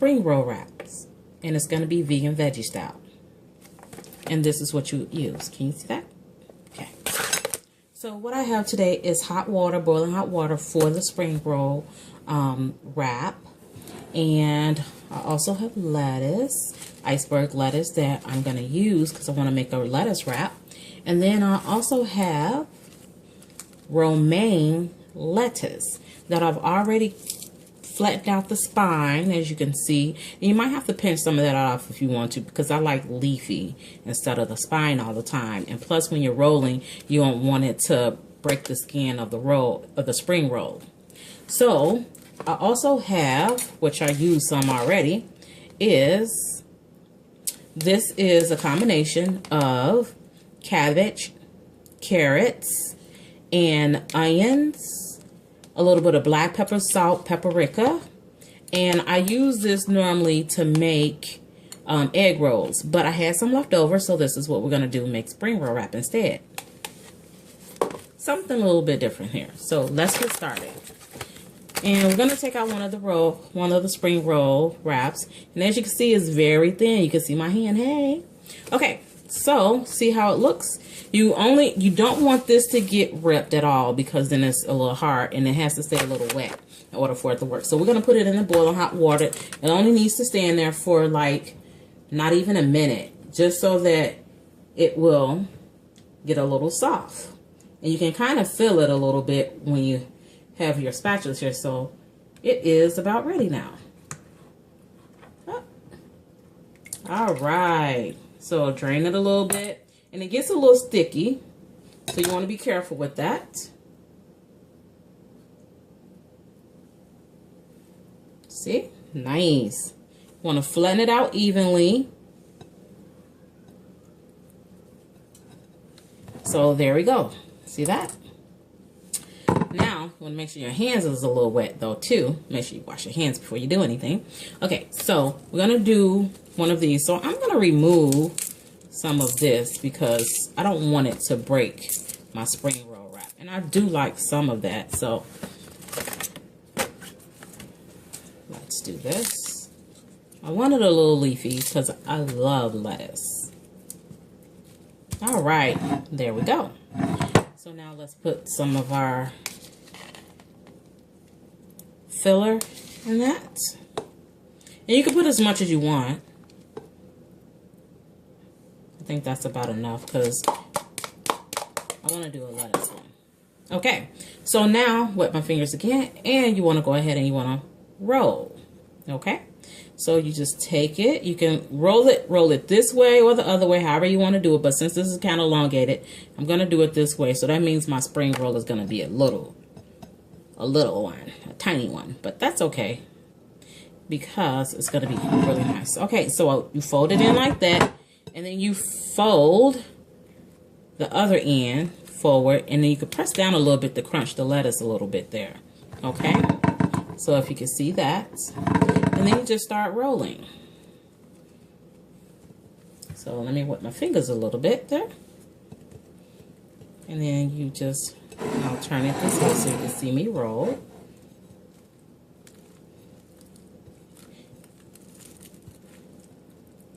spring roll wraps. And it's going to be vegan veggie style. And this is what you use. Can you see that? Okay. So what I have today is hot water, boiling hot water for the spring roll wrap. And I also have lettuce, iceberg lettuce that I'm going to use because I want to make a lettuce wrap. And then I also have romaine lettuce that I've already flattened out the spine, as you can see. And you might have to pinch some of that off if you want to, because I like leafy instead of the spine all the time. And plus, when you're rolling, you don't want it to break the skin of the roll, of the spring roll. So I also have, which I used some already, this is a combination of cabbage, carrots, and onions, a little bit of black pepper, salt, paprika, and I use this normally to make egg rolls, but I had some left over, so this is what we're going to do, make spring roll wrap instead. Something a little bit different here. So let's get started. And we're going to take out one of the spring roll wraps, and as you can see, it's very thin. You can see my hand. Hey. Okay. So, see how it looks? You don't want this to get ripped at all, because then it's a little hard and it has to stay a little wet in order for it to work. So we're going to put it in the boiling hot water. It only needs to stay in there for like not even a minute, just so that it will get a little soft. And you can kind of feel it a little bit when you have your spatulas here. So it is about ready now. All right. So drain it a little bit, and it gets a little sticky, so you want to be careful with that. See? Nice. You want to flatten it out evenly. So there we go. See that? Now, you want to make sure your hands is a little wet though too. Make sure you wash your hands before you do anything. Okay, so we're going to do one of these. So I'm going to remove some of this because I don't want it to break my spring roll wrap. And I do like some of that. So let's do this. I want it a little leafy because I love lettuce. All right, there we go. So now let's put some of our filler in that. And you can put as much as you want. I think that's about enough because I want to do a lettuce one. Okay, so now wet my fingers again, and you want to go ahead and you want to roll. Okay, so you just take it. You can roll it this way or the other way, however you want to do it. But since this is kind of elongated, I'm going to do it this way. So that means my spring roll is going to be a little one, a tiny one. But that's okay because it's going to be really nice. Okay, so you fold it in like that. And then you fold the other end forward, and then you can press down a little bit to crunch the lettuce a little bit there. Okay? So if you can see that. And then you just start rolling. So let me wet my fingers a little bit there. And then you just, I'll turn it this way so you can see me roll.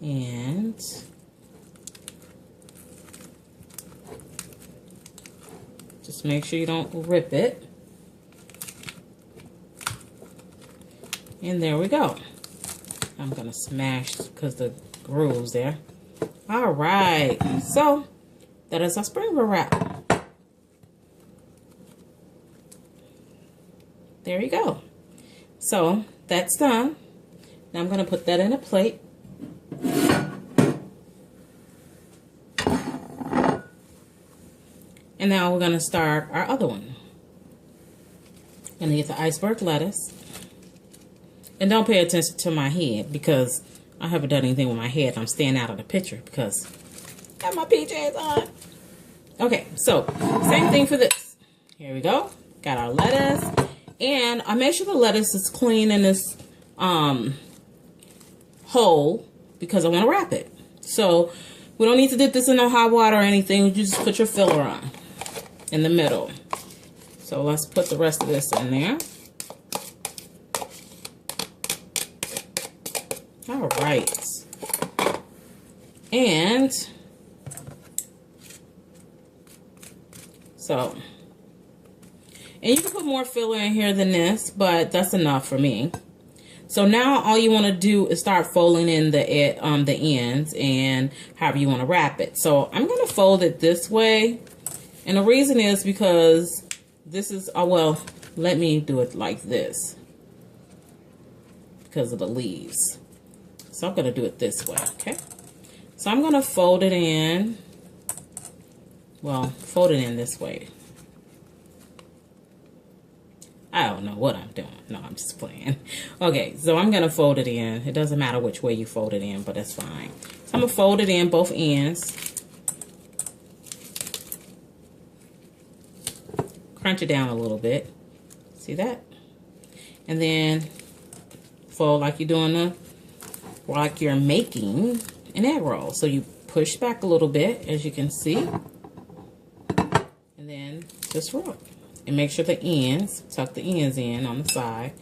And just make sure you don't rip it. And there we go. I'm going to smash because the grooves there. All right. So that is our spring roll wrap. There you go. So that's done. Now I'm going to put that in a plate. And now we're going to start our other one. Going to get the iceberg lettuce. And don't pay attention to my head because I haven't done anything with my head. I'm staying out of the picture because I got my PJs on. Okay, so same thing for this. Here we go. Got our lettuce. And I make sure the lettuce is clean in this hole because I want to wrap it. So we don't need to dip this in no hot water or anything. You just put your filler on in the middle. So let's put the rest of this in there. All right. And so, and you can put more filler in here than this, but that's enough for me. So now all you want to do is start folding in the ends and however you want to wrap it. So I'm going to fold it this way. And the reason is because this is, oh, well, let me do it like this because of the leaves. So I'm going to do it this way, okay? So I'm going to fold it in, well, fold it in this way. I don't know what I'm doing. No, I'm just playing. Okay, so I'm going to fold it in. It doesn't matter which way you fold it in, but that's fine. So I'm going to fold it in both ends. Crunch it down a little bit. See that? And then fold like you're doing like you're making an egg roll. So you push back a little bit, as you can see. And then just roll. And make sure the ends, tuck the ends in on the side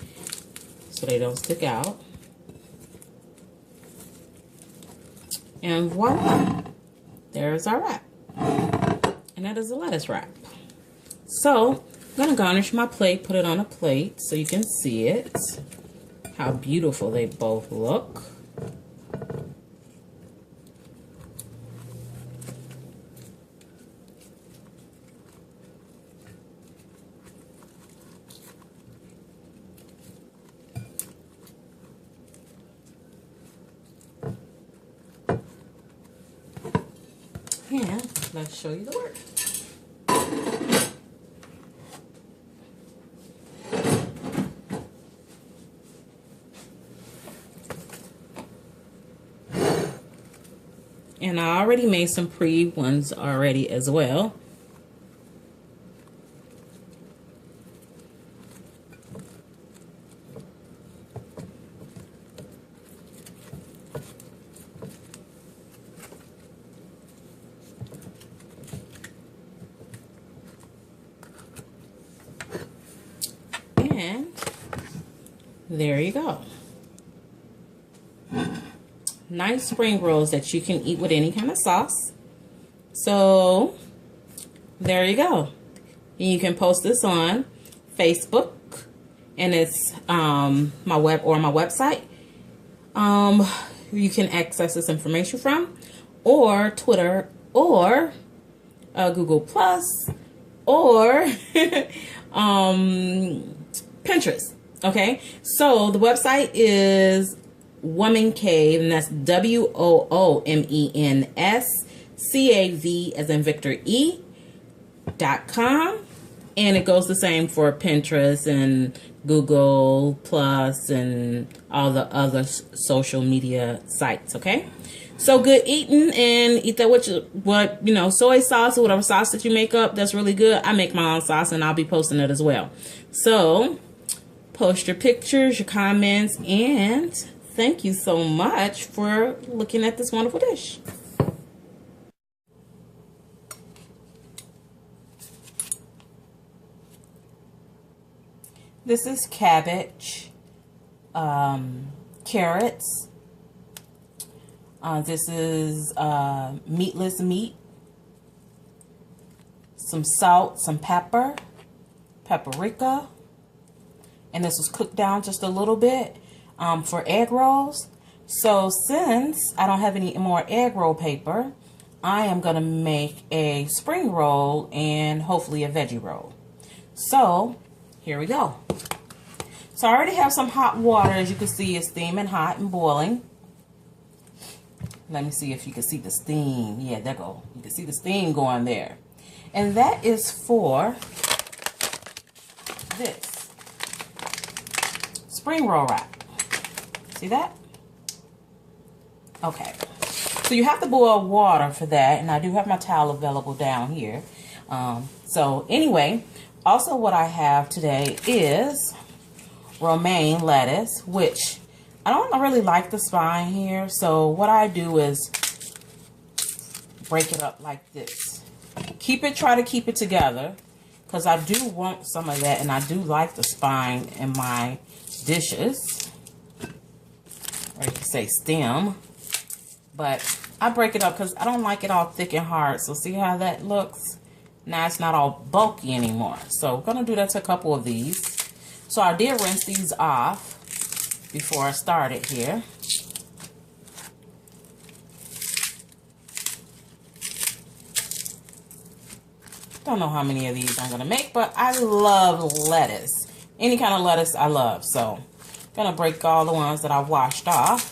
so they don't stick out. And voila, there's our wrap. And that is a lettuce wrap. So I'm going to garnish my plate, put it on a plate so you can see it, how beautiful they both look. And let's show you the work. And I already made some pre ones already as well. And there you go. Nice spring rolls that you can eat with any kind of sauce. So there you go. And you can post this on Facebook, and it's my website. You can access this information from, or Twitter, or Google Plus, or Pinterest. Okay, so the website is Woman Cave, and that's WOOMENSCAV as in Victor E.com, and it goes the same for Pinterest and Google Plus and all the other social media sites. Okay, so good eating, and eat that with soy sauce or whatever sauce that you make up. That's really good. I make my own sauce, and I'll be posting it as well. So post your pictures, your comments, and thank you so much for looking at this wonderful dish. This is cabbage, carrots. This is meatless meat, some salt, some pepper, paprika, and this was cooked down just a little bit for egg rolls. So since I don't have any more egg roll paper, I am going to make a spring roll and hopefully a veggie roll. So here we go. So I already have some hot water, as you can see, it's steaming hot and boiling. Let me see if you can see the steam. Yeah, there go. You can see the steam going there. And that is for this spring roll wrap. See that? Okay. So you have to boil water for that, and I do have my towel available down here. So anyway, also what I have today is romaine lettuce, which I don't really like the spine here. So what I do is break it up like this. Try to keep it together, because I do want some of that, and I do like the spine in my dishes. or you can say stem. But I break it up because I don't like it all thick and hard. So see how that looks? Now it's not all bulky anymore. So we're going to do that to a couple of these. So I did rinse these off before I started here. Don't know how many of these I'm going to make, but I love lettuce. Any kind of lettuce I love. So I'm going to break all the ones that I washed off.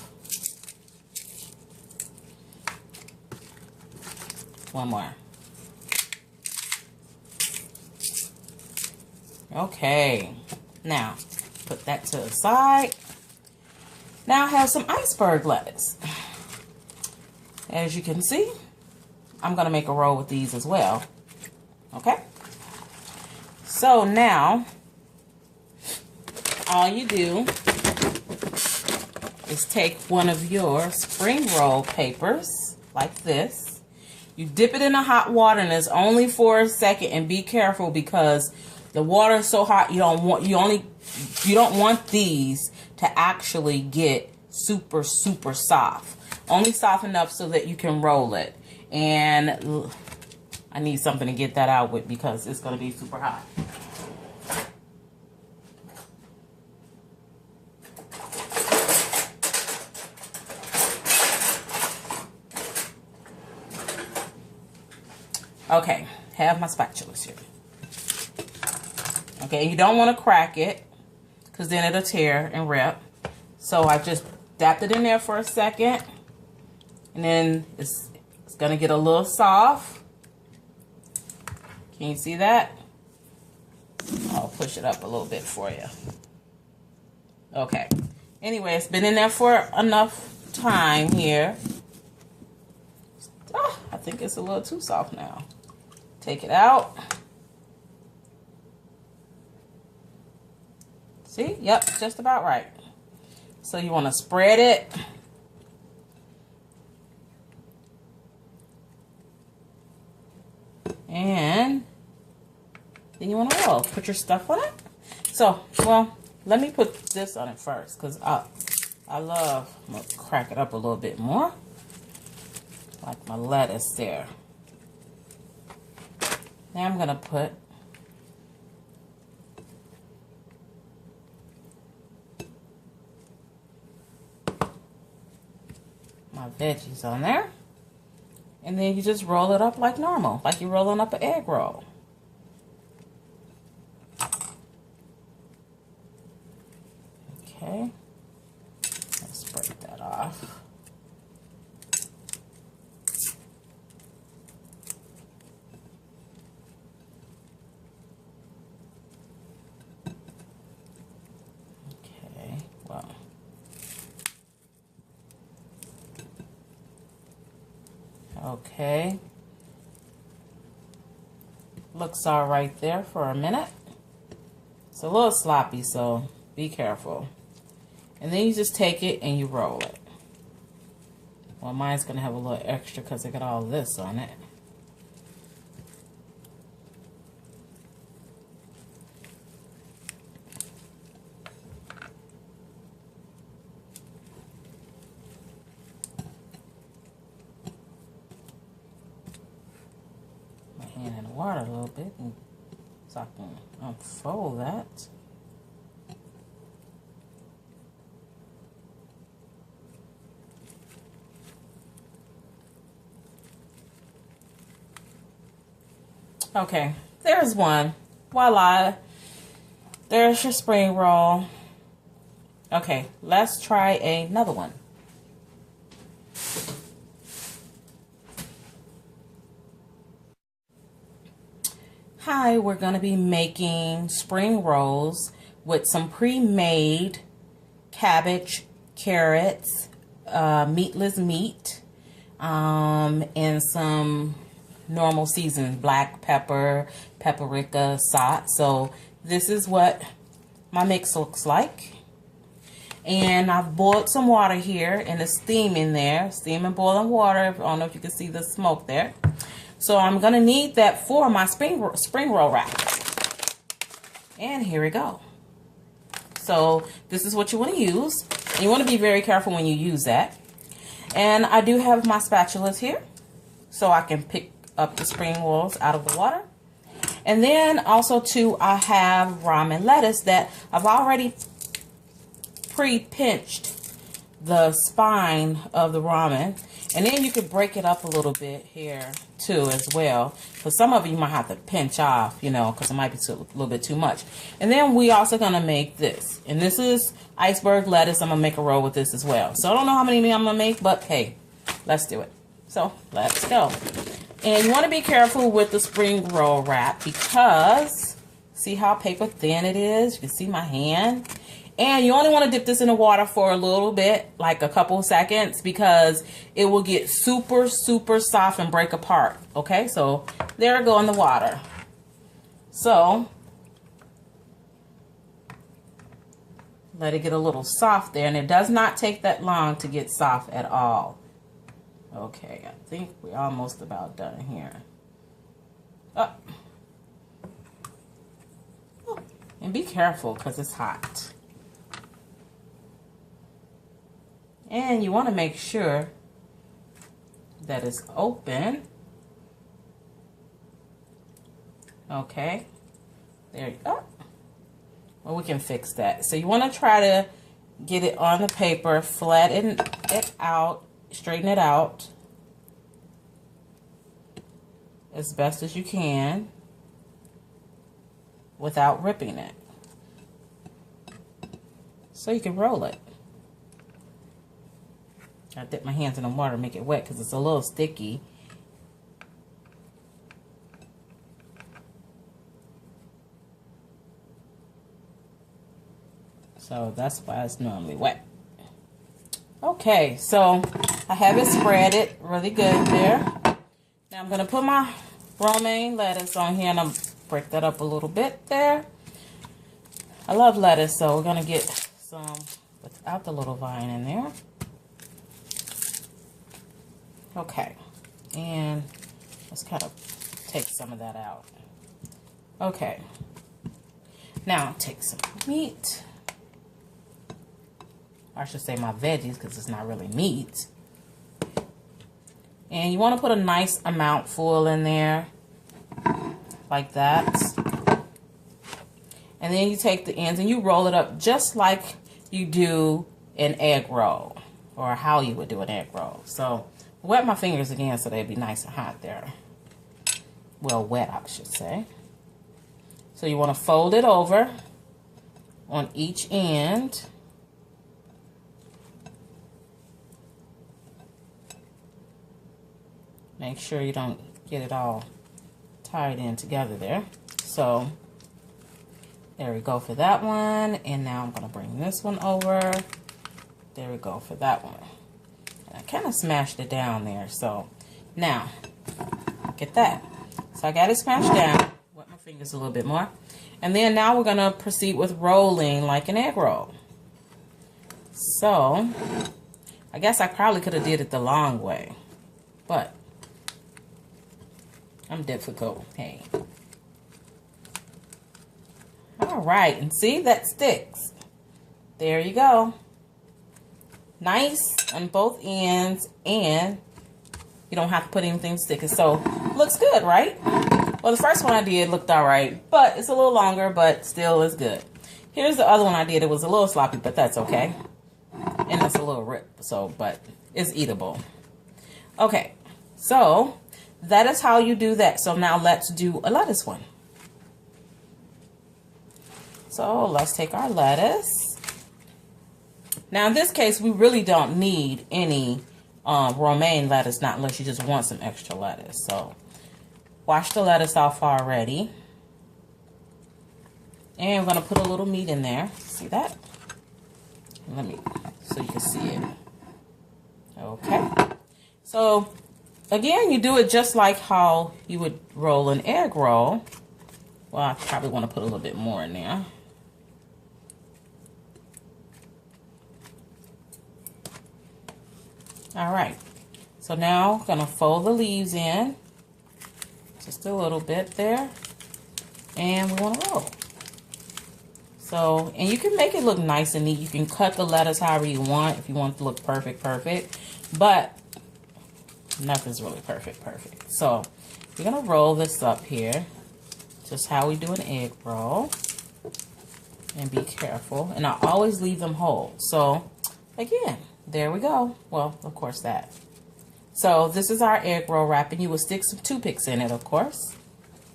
One more. Okay. Now, put that to the side. Now I have some iceberg lettuce. As you can see, I'm going to make a roll with these as well. Okay, so now all you do is take one of your spring roll papers like this. You dip it in the hot water, and it's only for a second. And be careful because the water is so hot. You don't want these to actually get super soft. Only soft enough so that you can roll it. And I need something to get that out with because it's going to be super hot. Okay, have my spatulas here. Okay, you don't want to crack it because then it'll tear and rip. So I just dapped it in there for a second. And then it's going to get a little soft. Can you see that? I'll push it up a little bit for you. Okay. Anyway, it's been in there for enough time here. Oh, I think it's a little too soft now. Take it out. See? Yep, just about right. So you want to spread it. And then you want to roll. Put your stuff on it. So, well, let me put this on it first because I love, I'm going to crack it up a little bit more. Like my lettuce there. Now I'm going to put my veggies on there. And then you just roll it up like normal, like you're rolling up an egg roll. Okay, let's break that off. Okay, well. Okay. Looks all right there for a minute. It's a little sloppy, so be careful. And then you just take it and you roll it. Well, mine's going to have a little extra because I got all this on it. Hand in the water a little bit so I can unfold that. Okay, there's one. Voila. There's your spring roll. Okay, let's try another one. Hi, we're going to be making spring rolls with some pre-made cabbage, carrots, meatless meat, and some normal seasoning, black pepper, paprika, salt. So this is what my mix looks like. And I've boiled some water here and it's steaming there, steaming boiling water. I don't know if you can see the smoke there. So I'm going to need that for my spring roll wrap. And here we go. So this is what you want to use. You want to be very careful when you use that. And I do have my spatulas here, so I can pick up the spring rolls out of the water. And then also too, I have ramen lettuce that I've already pre-pinched the spine of the ramen. And then you could break it up a little bit here too as well. Because some of you might have to pinch off, you know, because it might be a little bit too much. And then we also going to make this. And this is iceberg lettuce. I'm going to make a roll with this as well. So I don't know how many I'm going to make, but hey, let's do it. So let's go. And you want to be careful with the spring roll wrap because see how paper thin it is? You can see my hand. And you only want to dip this in the water for a little bit, like a couple seconds, because it will get super, super soft and break apart. Okay, so there we go in the water. So let it get a little soft there, and it does not take that long to get soft at all. Okay, I think we're almost about done here. Oh. Oh. And be careful because it's hot. And you want to make sure that it's open. Okay, there you go. Well, we can fix that. So you want to try to get it on the paper, flatten it out, straighten it out as best as you can without ripping it. So you can roll it. I dip my hands in the water to make it wet because it's a little sticky. So that's why it's normally wet. Okay, so I have it spread it really good there. Now I'm going to put my romaine lettuce on here and I'm break that up a little bit there. I love lettuce, so we're going to get some without the little vine in there. Okay, and let's kind of take some of that out. Okay, now take some meat. I should say my veggies because it's not really meat. And you want to put a nice amount full in there, like that. And then you take the ends and you roll it up just like you do an egg roll, or how you would do an egg roll. So wet my fingers again so they'd be nice and hot there. Well, wet, I should say. So you want to fold it over on each end. Make sure you don't get it all tied in together there. So there we go for that one. And now I'm going to bring this one over. There we go for that one. I kind of smashed it down there. So now, get that. So I got it smashed down. Wet my fingers a little bit more. And then now we're going to proceed with rolling like an egg roll. So, I guess I probably could have did it the long way. But, I'm difficult. Hey. Alright, and see, that sticks. There you go. Nice on both ends, and you don't have to put anything sticky. So, looks good, right? Well, the first one I did looked alright, but it's a little longer, but still is good. Here's the other one I did. It was a little sloppy, but that's okay. And it's a little ripped, so, but it's eatable. Okay, so that is how you do that. So now let's do a lettuce one. So let's take our lettuce. Now in this case, we really don't need any romaine lettuce, not unless you just want some extra lettuce. So wash the lettuce off already. And we're going to put a little meat in there. See that? Let me, so you can see it. Okay. So again, you do it just like how you would roll an egg roll. Well, I probably want to put a little bit more in there. All right, so now I'm gonna fold the leaves in, just a little bit there, and we wanna roll. So, and you can make it look nice and neat. You can cut the lettuce however you want if you want it to look perfect. But nothing's really perfect. So, we're going to roll this up here. Just how we do an egg roll. And be careful. And I always leave them whole. So, again, there we go. Well, of course that. So, this is our egg roll wrap. And you will stick some toothpicks in it, of course.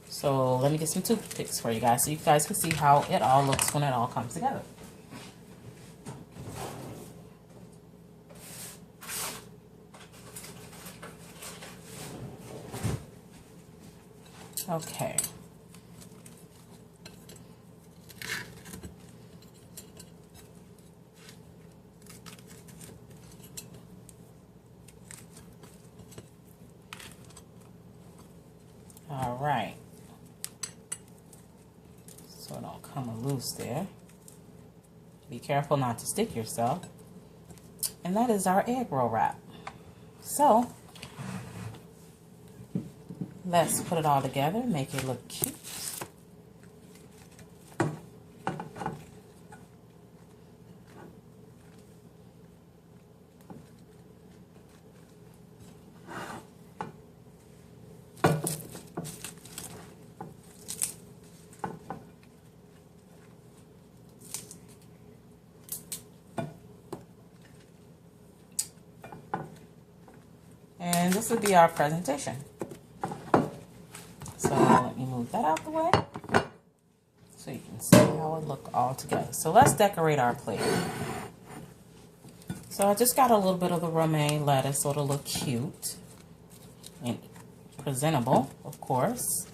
So let me get some toothpicks for you guys so you guys can see how it all looks when it all comes together. Okay. All right. So it don't come loose there. Be careful not to stick yourself. And that is our egg roll wrap. So let's put it all together, make it look cute. And this would be our presentation. So let me move that out the way so you can see how it look all together. So let's decorate our plate. So I just got a little bit of the romaine lettuce so it'll look cute and presentable, of course.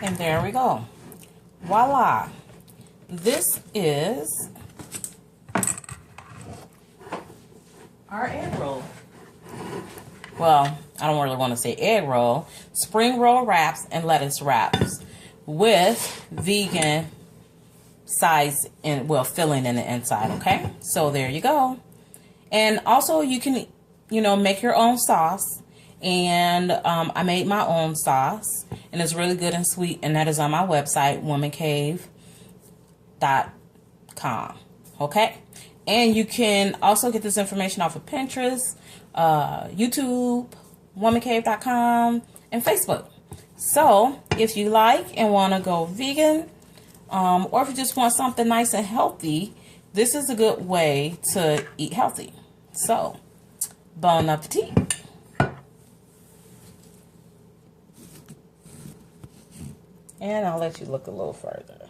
And there we go. Voila. This is our egg roll. Well, I don't really want to say egg roll. Spring roll wraps and lettuce wraps with vegan size and, well, filling in the inside, okay? So there you go. And also you can, make your own sauce. And I made my own sauce, and it's really good and sweet, and that is on my website, womancave.com. Okay? And you can also get this information off of Pinterest, YouTube, womancave.com, and Facebook. So if you like and want to go vegan, or if you just want something nice and healthy, this is a good way to eat healthy. So, bon appetit. And I'll let you look a little further.